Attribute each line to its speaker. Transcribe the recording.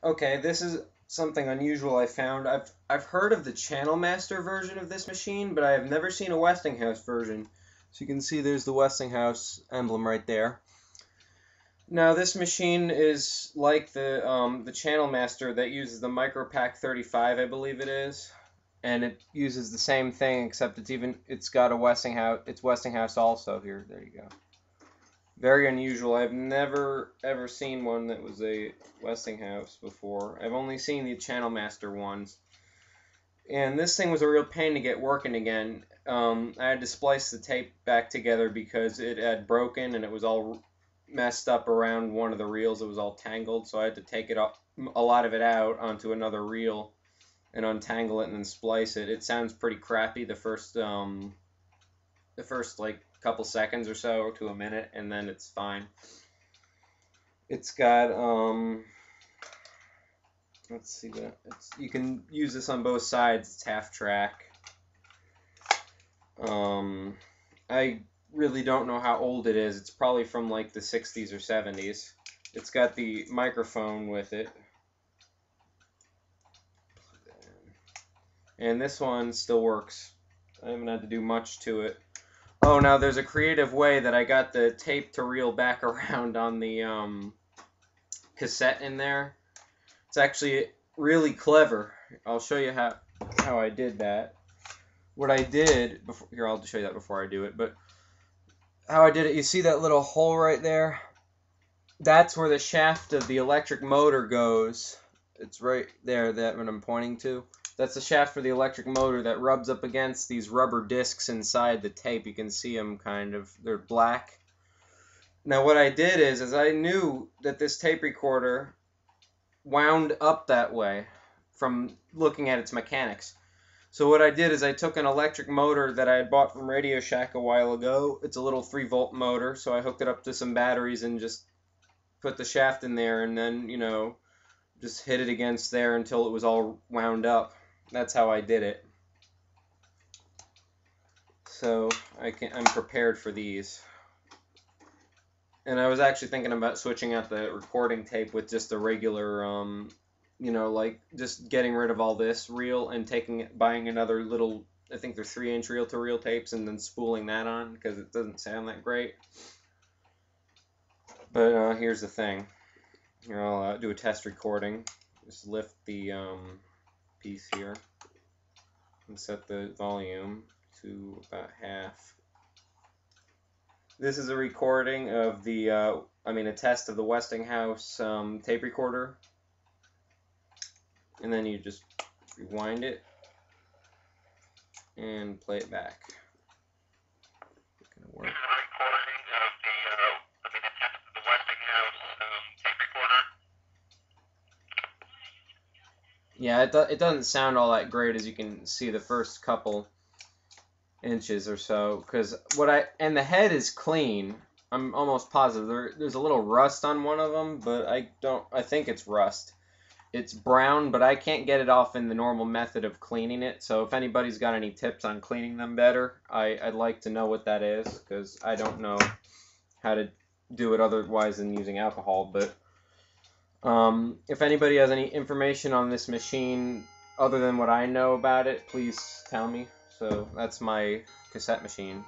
Speaker 1: Okay, this is something unusual I found. I've heard of the Channel Master version of this machine, but I have never seen a Westinghouse version. So you can see there's the Westinghouse emblem right there. Now this machine is like the Channel Master that uses the micropack 35, I believe it is, and it uses the same thing except it's got a Westinghouse also here. There you go. Very unusual. I've never ever seen one that was a Westinghouse before. I've only seen the Channel Master ones. And this thing was a real pain to get working again. I had to splice the tape back together because it had broken and it was all messed up around one of the reels. It was all tangled, so I had to take a lot of it out onto another reel and untangle it and then splice it. It sounds pretty crappy the first like couple seconds or so to a minute, and then it's fine. It's got let's see what you can use this on both sides. It's half track. I really don't know how old it is. It's probably from like the 60s or 70s. It's got the microphone with it. And this one still works. I haven't had to do much to it. Oh, now there's a creative way that I got the tape to reel back around on the cassette in there. It's actually really clever. I'll show you how I did that. What I did before, here, I'll show you that before I do it, but how I did it, you see that little hole right there? That's where the shaft of the electric motor goes. It's right there, that what I'm pointing to. That's the shaft for the electric motor that rubs up against these rubber discs inside the tape. You can see them kind of, they're black. Now what I did is I knew that this tape recorder wound up that way from looking at its mechanics. So what I did is I took an electric motor that I had bought from Radio Shack a while ago. It's a little 3-volt motor, so I hooked it up to some batteries and just put the shaft in there and then, you know, just hit it against there until it was all wound up. That's how I did it. So I'm prepared for these. And I was actually thinking about switching out the recording tape with just a regular, you know, like just getting rid of all this reel and buying another little, I think they're 3-inch reel-to-reel tapes, and then spooling that on because it doesn't sound that great. But here's the thing. Here, I'll do a test recording. Just lift the piece here and set the volume to about half. This is a recording of the, a test of the Westinghouse tape recorder. And then you just rewind it and play it back. It's gonna work.
Speaker 2: This is a recording of the test of the Westinghouse tape recorder.
Speaker 1: Yeah, it doesn't sound all that great, as you can see the first couple inches or so, because and the head is clean. I'm almost positive there's a little rust on one of them, but I think it's rust. It's brown, but I can't get it off in the normal method of cleaning it. So if anybody's got any tips on cleaning them better, I'd like to know what that is, because I don't know how to do it otherwise than using alcohol. But if anybody has any information on this machine other than what I know about it, please tell me. So that's my cassette machine.